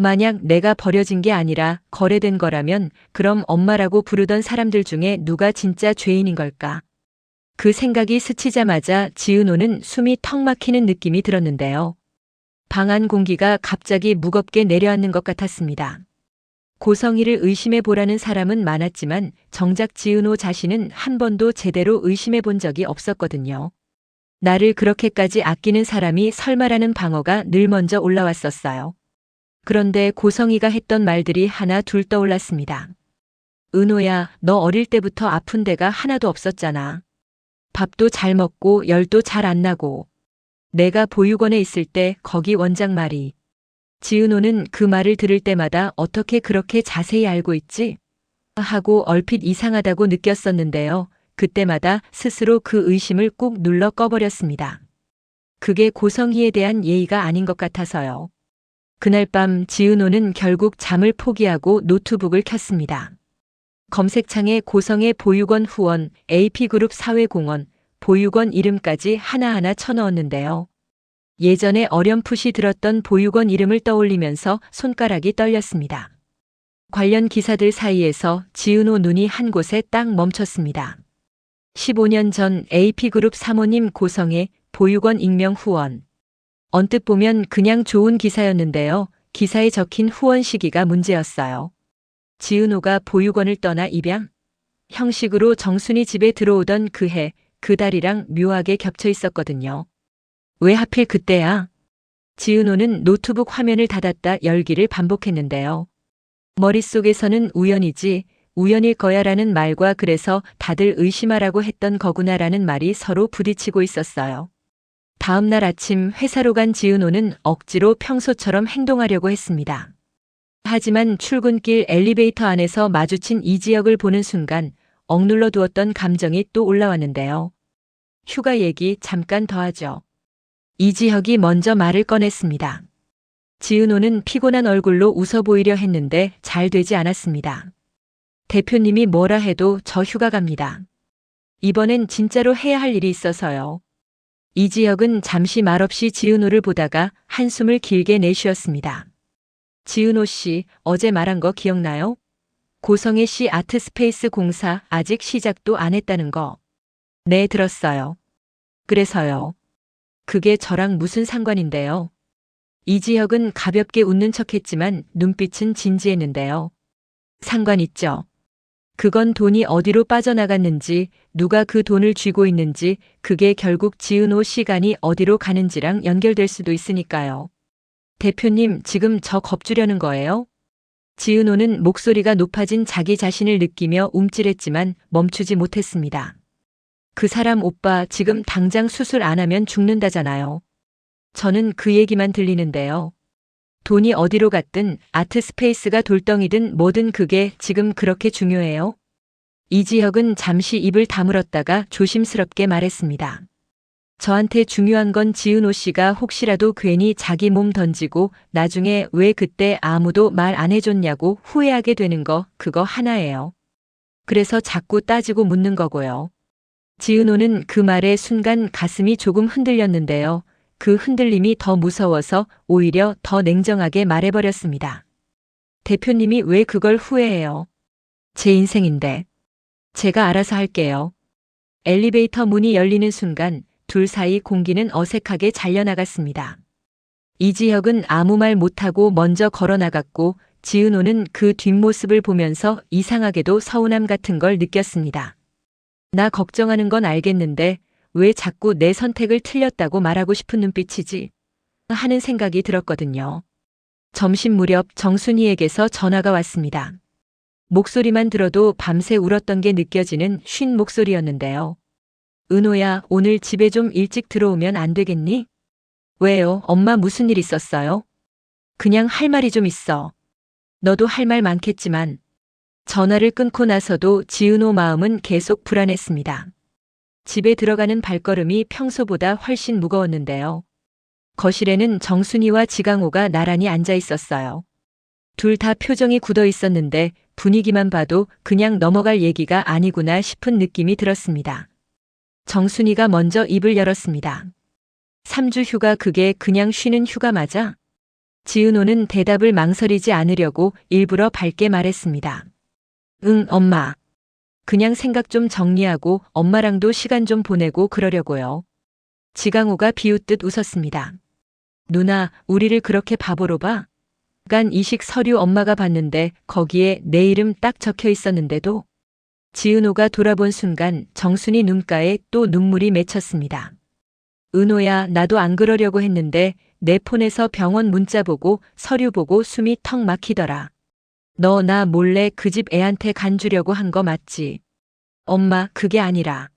만약 내가 버려진 게 아니라 거래된 거라면 그럼 엄마라고 부르던 사람들 중에 누가 진짜 죄인인 걸까? 그 생각이 스치자마자 지은호는 숨이 턱 막히는 느낌이 들었는데요. 방 안 공기가 갑자기 무겁게 내려앉는 것 같았습니다. 고성희를 의심해 보라는 사람은 많았지만 정작 지은호 자신은 한 번도 제대로 의심해 본 적이 없었거든요. 나를 그렇게까지 아끼는 사람이 설마라는 방어가 늘 먼저 올라왔었어요. 그런데 고성희가 했던 말들이 하나 둘 떠올랐습니다. 은호야, 너 어릴 때부터 아픈 데가 하나도 없었잖아. 밥도 잘 먹고 열도 잘 안 나고. 내가 보육원에 있을 때 거기 원장 말이. 지은호는 그 말을 들을 때마다 어떻게 그렇게 자세히 알고 있지? 하고 얼핏 이상하다고 느꼈었는데요. 그때마다 스스로 그 의심을 꾹 눌러 꺼버렸습니다. 그게 고성희에 대한 예의가 아닌 것 같아서요. 그날 밤 지은호는 결국 잠을 포기하고 노트북을 켰습니다. 검색창에 고성의 보육원 후원, AP그룹 사회공헌, 보육원 이름까지 하나하나 쳐넣었는데요. 예전에 어렴풋이 들었던 보육원 이름을 떠올리면서 손가락이 떨렸습니다. 관련 기사들 사이에서 지은호 눈이 한 곳에 딱 멈췄습니다. 15년 전 AP그룹 사모님 고성의 보육원 익명 후원. 언뜻 보면 그냥 좋은 기사였는데요. 기사에 적힌 후원 시기가 문제였어요. 지은호가 보육원을 떠나 입양? 형식으로 정순이 집에 들어오던 그 해, 그 달이랑 묘하게 겹쳐 있었거든요. 왜 하필 그때야? 지은호는 노트북 화면을 닫았다 열기를 반복했는데요. 머릿속에서는 우연이지, 우연일 거야라는 말과 그래서 다들 의심하라고 했던 거구나라는 말이 서로 부딪히고 있었어요. 다음 날 아침 회사로 간 지은호는 억지로 평소처럼 행동하려고 했습니다. 하지만 출근길 엘리베이터 안에서 마주친 이지혁을 보는 순간 억눌러 두었던 감정이 또 올라왔는데요. 휴가 얘기 잠깐 더 하죠. 이지혁이 먼저 말을 꺼냈습니다. 지은호는 피곤한 얼굴로 웃어 보이려 했는데 잘 되지 않았습니다. 대표님이 뭐라 해도 저 휴가 갑니다. 이번엔 진짜로 해야 할 일이 있어서요. 이지혁은 잠시 말없이 지은호를 보다가 한숨을 길게 내쉬었습니다. 지은호 씨, 어제 말한 거 기억나요? 고성애 씨 아트스페이스 공사 아직 시작도 안 했다는 거. 네, 들었어요. 그래서요. 그게 저랑 무슨 상관인데요? 이지혁은 가볍게 웃는 척했지만 눈빛은 진지했는데요. 상관 있죠. 그건 돈이 어디로 빠져나갔는지, 누가 그 돈을 쥐고 있는지, 그게 결국 지은호 시간이 어디로 가는지랑 연결될 수도 있으니까요. 대표님, 지금 저 겁주려는 거예요? 지은호는 목소리가 높아진 자기 자신을 느끼며 움찔했지만 멈추지 못했습니다. 그 사람 오빠 지금 당장 수술 안 하면 죽는다잖아요. 저는 그 얘기만 들리는데요. 돈이 어디로 갔든 아트스페이스가 돌덩이든 뭐든 그게 지금 그렇게 중요해요? 이지혁은 잠시 입을 다물었다가 조심스럽게 말했습니다. 저한테 중요한 건 지은호 씨가 혹시라도 괜히 자기 몸 던지고 나중에 왜 그때 아무도 말 안 해줬냐고 후회하게 되는 거 그거 하나예요. 그래서 자꾸 따지고 묻는 거고요. 지은호는 그 말에 순간 가슴이 조금 흔들렸는데요. 그 흔들림이 더 무서워서 오히려 더 냉정하게 말해버렸습니다. 대표님이 왜 그걸 후회해요? 제 인생인데. 제가 알아서 할게요. 엘리베이터 문이 열리는 순간 둘 사이 공기는 어색하게 잘려나갔습니다. 이지혁은 아무 말 못하고 먼저 걸어나갔고 지은호는 그 뒷모습을 보면서 이상하게도 서운함 같은 걸 느꼈습니다. 나 걱정하는 건 알겠는데 왜 자꾸 내 선택을 틀렸다고 말하고 싶은 눈빛이지? 하는 생각이 들었거든요. 점심 무렵 정순이에게서 전화가 왔습니다. 목소리만 들어도 밤새 울었던 게 느껴지는 쉰 목소리였는데요. 은호야, 오늘 집에 좀 일찍 들어오면 안 되겠니? 왜요? 엄마 무슨 일 있었어요? 그냥 할 말이 좀 있어. 너도 할 말 많겠지만. 전화를 끊고 나서도 지은호 마음은 계속 불안했습니다. 집에 들어가는 발걸음이 평소보다 훨씬 무거웠는데요. 거실에는 정순이와 지강호가 나란히 앉아 있었어요. 둘 다 표정이 굳어 있었는데 분위기만 봐도 그냥 넘어갈 얘기가 아니구나 싶은 느낌이 들었습니다. 정순이가 먼저 입을 열었습니다. 3주 휴가 그게 그냥 쉬는 휴가 맞아? 지은호는 대답을 망설이지 않으려고 일부러 밝게 말했습니다. 응, 엄마. 그냥 생각 좀 정리하고 엄마랑도 시간 좀 보내고 그러려고요. 지강호가 비웃듯 웃었습니다. 누나, 우리를 그렇게 바보로 봐? 간 이식 서류 엄마가 봤는데 거기에 내 이름 딱 적혀 있었는데도. 지은호가 돌아본 순간 정순이 눈가에 또 눈물이 맺혔습니다. 은호야, 나도 안 그러려고 했는데 내 폰에서 병원 문자 보고 서류 보고 숨이 턱 막히더라. 너 나 몰래 그 집 애한테 간 주려고 한 거 맞지? 엄마, 그게 아니라.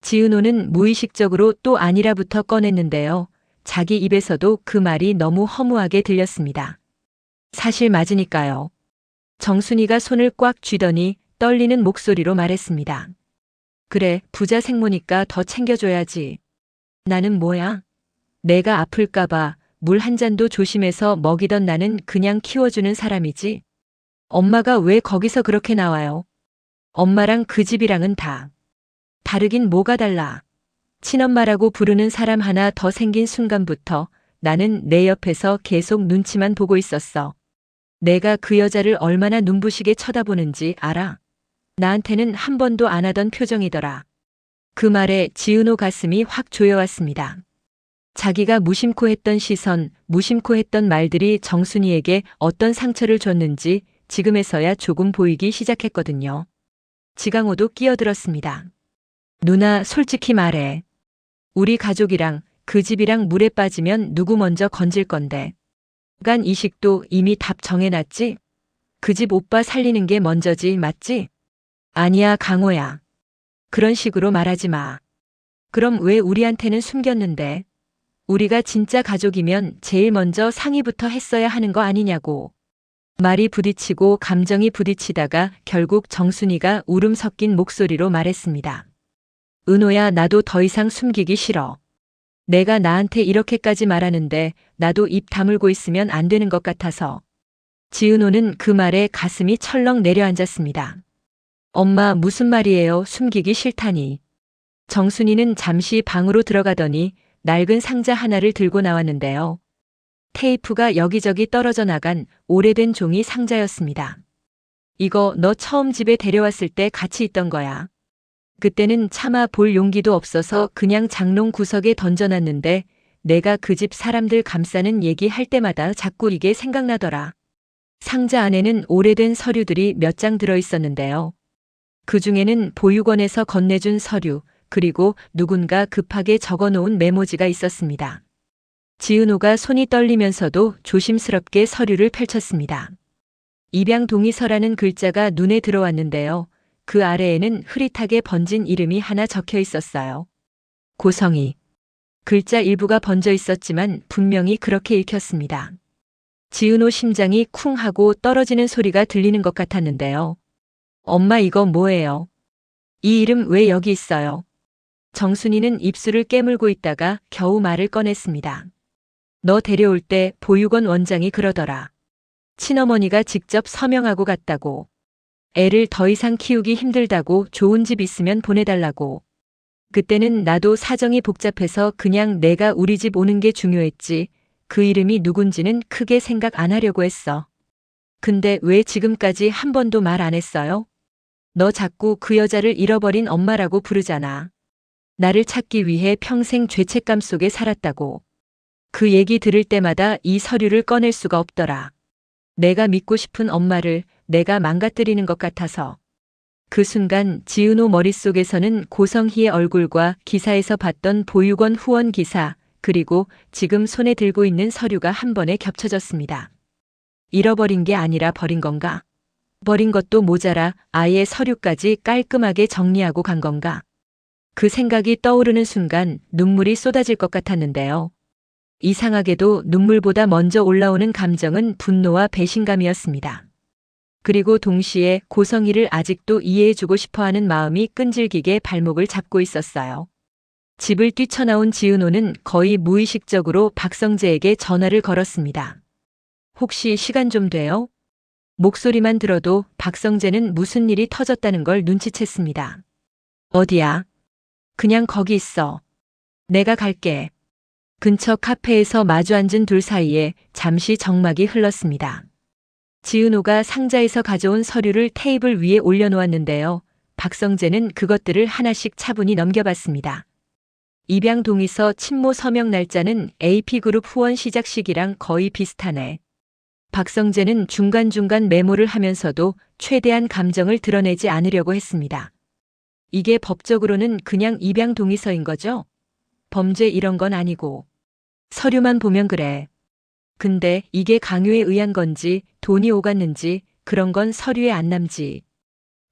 지은호는 무의식적으로 또 아니라부터 꺼냈는데요. 자기 입에서도 그 말이 너무 허무하게 들렸습니다. 사실 맞으니까요. 정순이가 손을 꽉 쥐더니 떨리는 목소리로 말했습니다. 그래, 부자 생모니까 더 챙겨줘야지. 나는 뭐야? 내가 아플까봐 물 한 잔도 조심해서 먹이던 나는 그냥 키워주는 사람이지. 엄마가 왜 거기서 그렇게 나와요? 엄마랑 그 집이랑은 다 다르긴 뭐가 달라. 친엄마라고 부르는 사람 하나 더 생긴 순간부터 나는 내 옆에서 계속 눈치만 보고 있었어. 내가 그 여자를 얼마나 눈부시게 쳐다보는지 알아? 나한테는 한 번도 안 하던 표정이더라. 그 말에 지은호 가슴이 확 조여왔습니다. 자기가 무심코 했던 시선, 무심코 했던 말들이 정순이에게 어떤 상처를 줬는지 지금에서야 조금 보이기 시작했거든요. 지강호도 끼어들었습니다. 누나, 솔직히 말해. 우리 가족이랑 그 집이랑 물에 빠지면 누구 먼저 건질 건데. 간 이식도 이미 답 정해놨지? 그 집 오빠 살리는 게 먼저지, 맞지? 아니야, 강호야. 그런 식으로 말하지 마. 그럼 왜 우리한테는 숨겼는데? 우리가 진짜 가족이면 제일 먼저 상의부터 했어야 하는 거 아니냐고. 말이 부딪히고 감정이 부딪히다가 결국 정순이가 울음 섞인 목소리로 말했습니다. 은호야, 나도 더 이상 숨기기 싫어. 내가 나한테 이렇게까지 말하는데 나도 입 다물고 있으면 안 되는 것 같아서. 지은호는 그 말에 가슴이 철렁 내려앉았습니다. 엄마, 무슨 말이에요? 숨기기 싫다니. 정순이는 잠시 방으로 들어가더니 낡은 상자 하나를 들고 나왔는데요. 테이프가 여기저기 떨어져 나간 오래된 종이 상자였습니다. 이거 너 처음 집에 데려왔을 때 같이 있던 거야. 그때는 차마 볼 용기도 없어서 그냥 장롱 구석에 던져놨는데 내가 그 집 사람들 감싸는 얘기 할 때마다 자꾸 이게 생각나더라. 상자 안에는 오래된 서류들이 몇 장 들어있었는데요. 그 중에는 보육원에서 건네준 서류, 그리고 누군가 급하게 적어놓은 메모지가 있었습니다. 지은호가 손이 떨리면서도 조심스럽게 서류를 펼쳤습니다. 입양 동의서라는 글자가 눈에 들어왔는데요. 그 아래에는 흐릿하게 번진 이름이 하나 적혀 있었어요. 고성희. 글자 일부가 번져 있었지만 분명히 그렇게 읽혔습니다. 지은호 심장이 쿵 하고 떨어지는 소리가 들리는 것 같았는데요. 엄마, 이거 뭐예요? 이 이름 왜 여기 있어요? 정순이는 입술을 깨물고 있다가 겨우 말을 꺼냈습니다. 너 데려올 때 보육원 원장이 그러더라. 친어머니가 직접 서명하고 갔다고. 애를 더 이상 키우기 힘들다고 좋은 집 있으면 보내달라고. 그때는 나도 사정이 복잡해서 그냥 내가 우리 집 오는 게 중요했지. 그 이름이 누군지는 크게 생각 안 하려고 했어. 근데 왜 지금까지 한 번도 말 안 했어요? 너 자꾸 그 여자를 잃어버린 엄마라고 부르잖아. 나를 찾기 위해 평생 죄책감 속에 살았다고. 그 얘기 들을 때마다 이 서류를 꺼낼 수가 없더라. 내가 믿고 싶은 엄마를 내가 망가뜨리는 것 같아서. 그 순간 지은호 머릿속에서는 고성희의 얼굴과 기사에서 봤던 보육원 후원 기사, 그리고 지금 손에 들고 있는 서류가 한 번에 겹쳐졌습니다. 잃어버린 게 아니라 버린 건가? 버린 것도 모자라 아예 서류까지 깔끔하게 정리하고 간 건가? 그 생각이 떠오르는 순간 눈물이 쏟아질 것 같았는데요. 이상하게도 눈물보다 먼저 올라오는 감정은 분노와 배신감이었습니다. 그리고 동시에 고성희를 아직도 이해해주고 싶어하는 마음이 끈질기게 발목을 잡고 있었어요. 집을 뛰쳐나온 지은호는 거의 무의식적으로 박성재에게 전화를 걸었습니다. 혹시 시간 좀 돼요? 목소리만 들어도 박성재는 무슨 일이 터졌다는 걸 눈치챘습니다. 어디야? 그냥 거기 있어. 내가 갈게. 근처 카페에서 마주 앉은 둘 사이에 잠시 정막이 흘렀습니다. 지은호가 상자에서 가져온 서류를 테이블 위에 올려놓았는데요. 박성재는 그것들을 하나씩 차분히 넘겨봤습니다. 입양 동의서 친모 서명 날짜는 AP그룹 후원 시작 시기랑 거의 비슷하네. 박성재는 중간중간 메모를 하면서도 최대한 감정을 드러내지 않으려고 했습니다. 이게 법적으로는 그냥 입양 동의서인 거죠? 범죄 이런 건 아니고. 서류만 보면 그래. 근데 이게 강요에 의한 건지 돈이 오갔는지 그런 건 서류에 안 남지.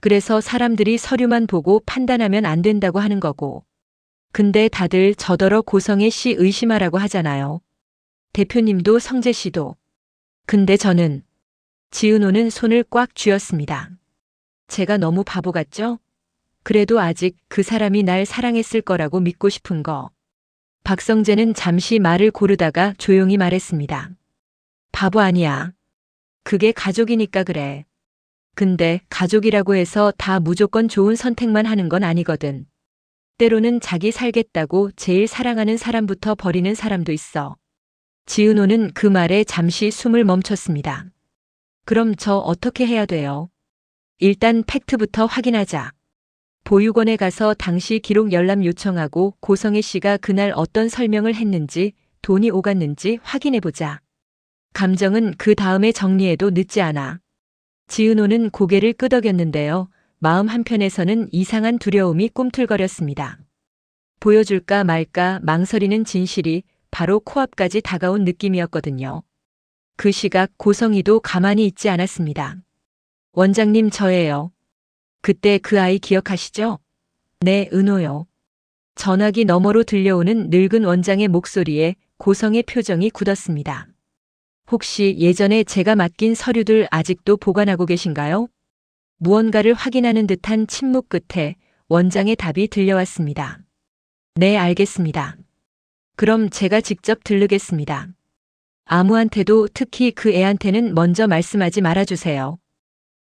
그래서 사람들이 서류만 보고 판단하면 안 된다고 하는 거고. 근데 다들 저더러 고성애 씨 의심하라고 하잖아요. 대표님도 성재 씨도. 근데 저는. 지은호는 손을 꽉 쥐었습니다. 제가 너무 바보 같죠? 그래도 아직 그 사람이 날 사랑했을 거라고 믿고 싶은 거. 박성재는 잠시 말을 고르다가 조용히 말했습니다. 바보 아니야. 그게 가족이니까 그래. 근데 가족이라고 해서 다 무조건 좋은 선택만 하는 건 아니거든. 때로는 자기 살겠다고 제일 사랑하는 사람부터 버리는 사람도 있어. 지은호는 그 말에 잠시 숨을 멈췄습니다. 그럼 저 어떻게 해야 돼요? 일단 팩트부터 확인하자. 보육원에 가서 당시 기록 열람 요청하고 고성애 씨가 그날 어떤 설명을 했는지 돈이 오갔는지 확인해보자. 감정은 그 다음에 정리해도 늦지 않아. 지은호는 고개를 끄덕였는데요. 마음 한편에서는 이상한 두려움이 꿈틀거렸습니다. 보여줄까 말까 망설이는 진실이 바로 코앞까지 다가온 느낌이었거든요. 그 시각 고성희도 가만히 있지 않았습니다. 원장님 저예요. 그때 그 아이 기억하시죠? 네, 은호요. 전화기 너머로 들려오는 늙은 원장의 목소리에 고성의 표정이 굳었습니다. 혹시 예전에 제가 맡긴 서류들 아직도 보관하고 계신가요? 무언가를 확인하는 듯한 침묵 끝에 원장의 답이 들려왔습니다. 네, 알겠습니다. 그럼 제가 직접 들르겠습니다. 아무한테도 특히 그 애한테는 먼저 말씀하지 말아주세요.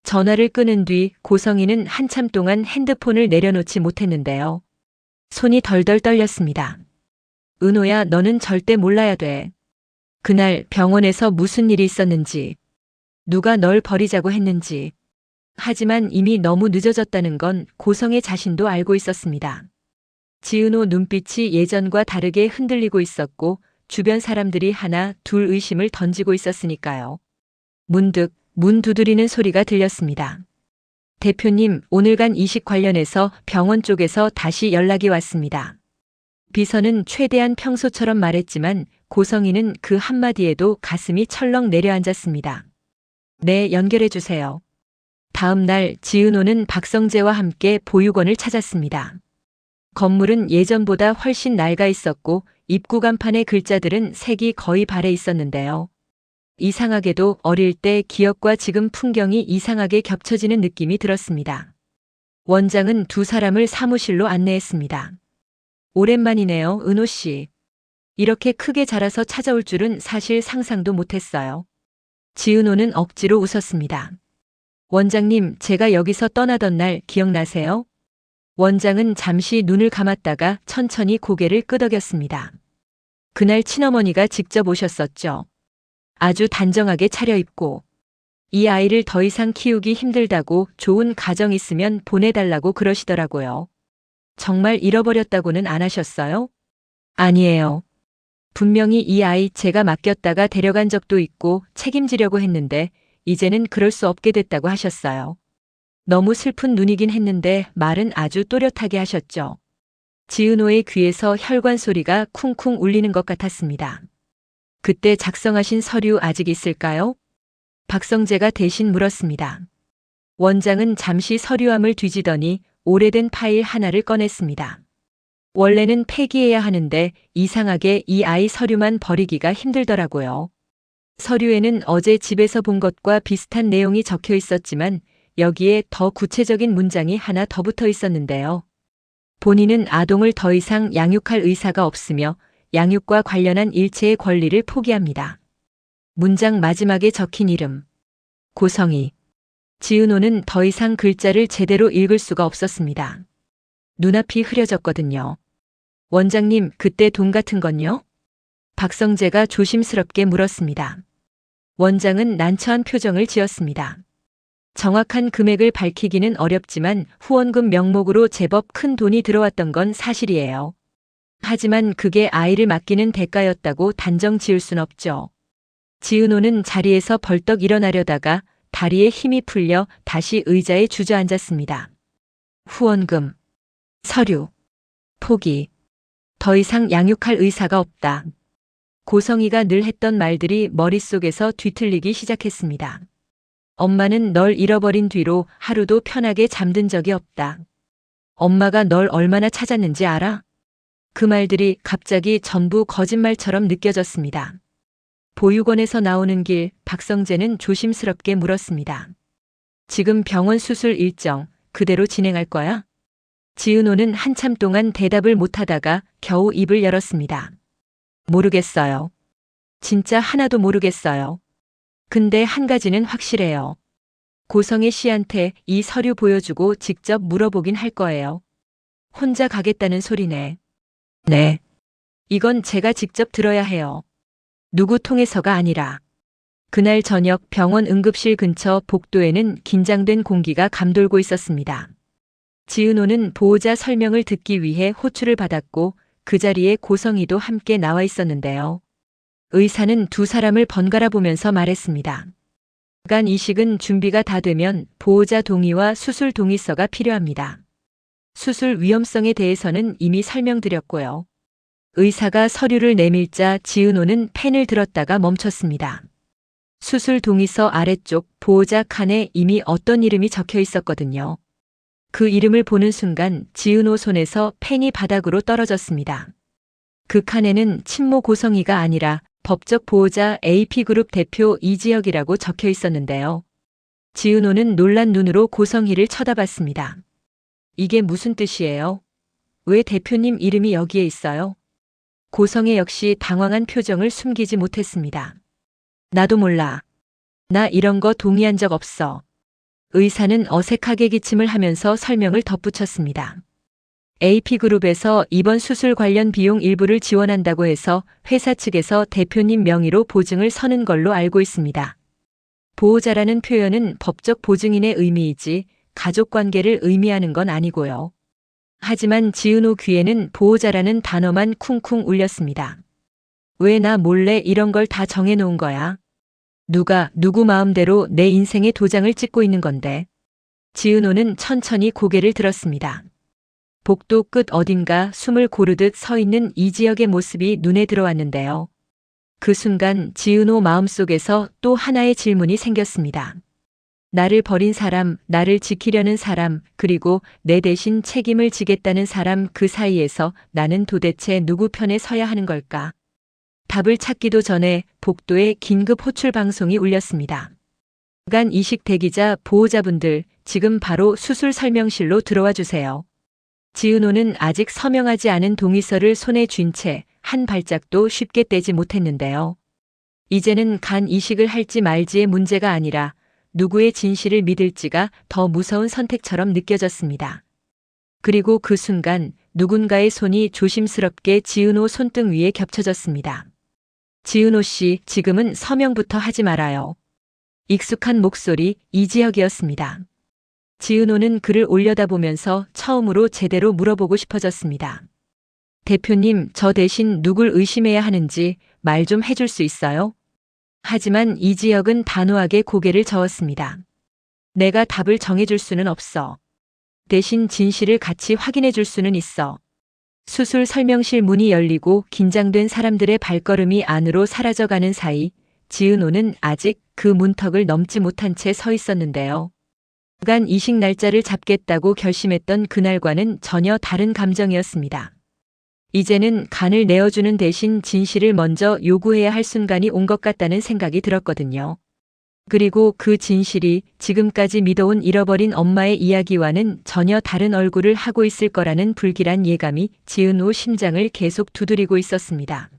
전화를 끊은 뒤 고성희는 한참 동안 핸드폰을 내려놓지 못했는데요. 손이 덜덜 떨렸습니다. 은호야, 너는 절대 몰라야 돼. 그날 병원에서 무슨 일이 있었는지, 누가 널 버리자고 했는지. 하지만 이미 너무 늦어졌다는 건 고성의 자신도 알고 있었습니다. 지은호 눈빛이 예전과 다르게 흔들리고 있었고 주변 사람들이 하나 둘 의심을 던지고 있었으니까요. 문득 문 두드리는 소리가 들렸습니다. 대표님, 오늘간 이식 관련해서 병원 쪽에서 다시 연락이 왔습니다. 비서는 최대한 평소처럼 말했지만 고성희는 그 한마디에도 가슴이 철렁 내려앉았습니다. 네, 연결해 주세요. 다음 날 지은호는 박성재와 함께 보육원을 찾았습니다. 건물은 예전보다 훨씬 낡아 있었고 입구 간판의 글자들은 색이 거의 발해 있었는데요. 이상하게도 어릴 때 기억과 지금 풍경이 이상하게 겹쳐지는 느낌이 들었습니다. 원장은 두 사람을 사무실로 안내했습니다. 오랜만이네요, 은호 씨. 이렇게 크게 자라서 찾아올 줄은 사실 상상도 못했어요. 지은호는 억지로 웃었습니다. 원장님, 제가 여기서 떠나던 날 기억나세요? 원장은 잠시 눈을 감았다가 천천히 고개를 끄덕였습니다. 그날 친어머니가 직접 오셨었죠. 아주 단정하게 차려입고 이 아이를 더 이상 키우기 힘들다고 좋은 가정 있으면 보내달라고 그러시더라고요. 정말 잃어버렸다고는 안 하셨어요? 아니에요. 분명히 이 아이 제가 맡겼다가 데려간 적도 있고 책임지려고 했는데 이제는 그럴 수 없게 됐다고 하셨어요. 너무 슬픈 눈이긴 했는데 말은 아주 또렷하게 하셨죠. 지은호의 귀에서 혈관 소리가 쿵쿵 울리는 것 같았습니다. 그때 작성하신 서류 아직 있을까요? 박성재가 대신 물었습니다. 원장은 잠시 서류함을 뒤지더니 오래된 파일 하나를 꺼냈습니다. 원래는 폐기해야 하는데 이상하게 이 아이 서류만 버리기가 힘들더라고요. 서류에는 어제 집에서 본 것과 비슷한 내용이 적혀 있었지만 여기에 더 구체적인 문장이 하나 더 붙어 있었는데요. 본인은 아동을 더 이상 양육할 의사가 없으며 양육과 관련한 일체의 권리를 포기합니다. 문장 마지막에 적힌 이름. 고성희. 지은호는 더 이상 글자를 제대로 읽을 수가 없었습니다. 눈앞이 흐려졌거든요. 원장님, 그때 돈 같은 건요? 박성재가 조심스럽게 물었습니다. 원장은 난처한 표정을 지었습니다. 정확한 금액을 밝히기는 어렵지만 후원금 명목으로 제법 큰 돈이 들어왔던 건 사실이에요. 하지만 그게 아이를 맡기는 대가였다고 단정 지을 순 없죠. 지은호는 자리에서 벌떡 일어나려다가 다리에 힘이 풀려 다시 의자에 주저앉았습니다. 후원금, 서류, 포기. 더 이상 양육할 의사가 없다. 고성이가 늘 했던 말들이 머릿속에서 뒤틀리기 시작했습니다. 엄마는 널 잃어버린 뒤로 하루도 편하게 잠든 적이 없다. 엄마가 널 얼마나 찾았는지 알아? 그 말들이 갑자기 전부 거짓말처럼 느껴졌습니다. 보육원에서 나오는 길, 박성재는 조심스럽게 물었습니다. 지금 병원 수술 일정 그대로 진행할 거야? 지은호는 한참 동안 대답을 못하다가 겨우 입을 열었습니다. 모르겠어요. 진짜 하나도 모르겠어요. 근데 한 가지는 확실해요. 고성애 씨한테 이 서류 보여주고 직접 물어보긴 할 거예요. 혼자 가겠다는 소리네. 네. 이건 제가 직접 들어야 해요. 누구 통해서가 아니라. 그날 저녁 병원 응급실 근처 복도에는 긴장된 공기가 감돌고 있었습니다. 지은호는 보호자 설명을 듣기 위해 호출을 받았고 그 자리에 고성이도 함께 나와 있었는데요. 의사는 두 사람을 번갈아 보면서 말했습니다. 간 이식은 준비가 다 되면 보호자 동의와 수술 동의서가 필요합니다. 수술 위험성에 대해서는 이미 설명드렸고요. 의사가 서류를 내밀자 지은호는 펜을 들었다가 멈췄습니다. 수술 동의서 아래쪽 보호자 칸에 이미 어떤 이름이 적혀 있었거든요. 그 이름을 보는 순간 지은호 손에서 펜이 바닥으로 떨어졌습니다. 그 칸에는 친모 고성이가 아니라 법적 보호자 AP그룹 대표 이지혁이라고 적혀 있었는데요. 지은호는 놀란 눈으로 고성이를 쳐다봤습니다. 이게 무슨 뜻이에요? 왜 대표님 이름이 여기에 있어요? 고성애 역시 당황한 표정을 숨기지 못했습니다. 나도 몰라. 나 이런 거 동의한 적 없어. 의사는 어색하게 기침을 하면서 설명을 덧붙였습니다. AP그룹에서 이번 수술 관련 비용 일부를 지원한다고 해서 회사 측에서 대표님 명의로 보증을 서는 걸로 알고 있습니다. 보호자라는 표현은 법적 보증인의 의미이지 가족관계를 의미하는 건 아니고요. 하지만 지은호 귀에는 보호자라는 단어만 쿵쿵 울렸습니다. 왜 나 몰래 이런 걸 다 정해놓은 거야? 누가 누구 마음대로 내 인생의 도장을 찍고 있는 건데. 지은호는 천천히 고개를 들었습니다. 복도 끝 어딘가 숨을 고르듯 서 있는 이지혁의 모습이 눈에 들어왔는데요. 그 순간 지은호 마음속에서 또 하나의 질문이 생겼습니다. 나를 버린 사람, 나를 지키려는 사람, 그리고 내 대신 책임을 지겠다는 사람 그 사이에서 나는 도대체 누구 편에 서야 하는 걸까? 답을 찾기도 전에 복도에 긴급 호출 방송이 울렸습니다. 간 이식 대기자 보호자분들 지금 바로 수술 설명실로 들어와 주세요. 지은호는 아직 서명하지 않은 동의서를 손에 쥔 채 한 발짝도 쉽게 떼지 못했는데요. 이제는 간 이식을 할지 말지의 문제가 아니라 누구의 진실을 믿을지가 더 무서운 선택처럼 느껴졌습니다. 그리고 그 순간 누군가의 손이 조심스럽게 지은호 손등 위에 겹쳐졌습니다. 지은호 씨, 지금은 서명부터 하지 말아요. 익숙한 목소리 이지혁이었습니다. 지은호는 그를 올려다보면서 처음으로 제대로 물어보고 싶어졌습니다. 대표님, 저 대신 누굴 의심해야 하는지 말 좀 해줄 수 있어요? 하지만 이지혁은 단호하게 고개를 저었습니다. 내가 답을 정해줄 수는 없어. 대신 진실을 같이 확인해 줄 수는 있어. 수술 설명실 문이 열리고 긴장된 사람들의 발걸음이 안으로 사라져가는 사이 지은호는 아직 그 문턱을 넘지 못한 채 서 있었는데요. 간 이식 날짜를 잡겠다고 결심했던 그날과는 전혀 다른 감정이었습니다. 이제는 간을 내어주는 대신 진실을 먼저 요구해야 할 순간이 온 것 같다는 생각이 들었거든요. 그리고 그 진실이 지금까지 믿어온 잃어버린 엄마의 이야기와는 전혀 다른 얼굴을 하고 있을 거라는 불길한 예감이 지은호 심장을 계속 두드리고 있었습니다.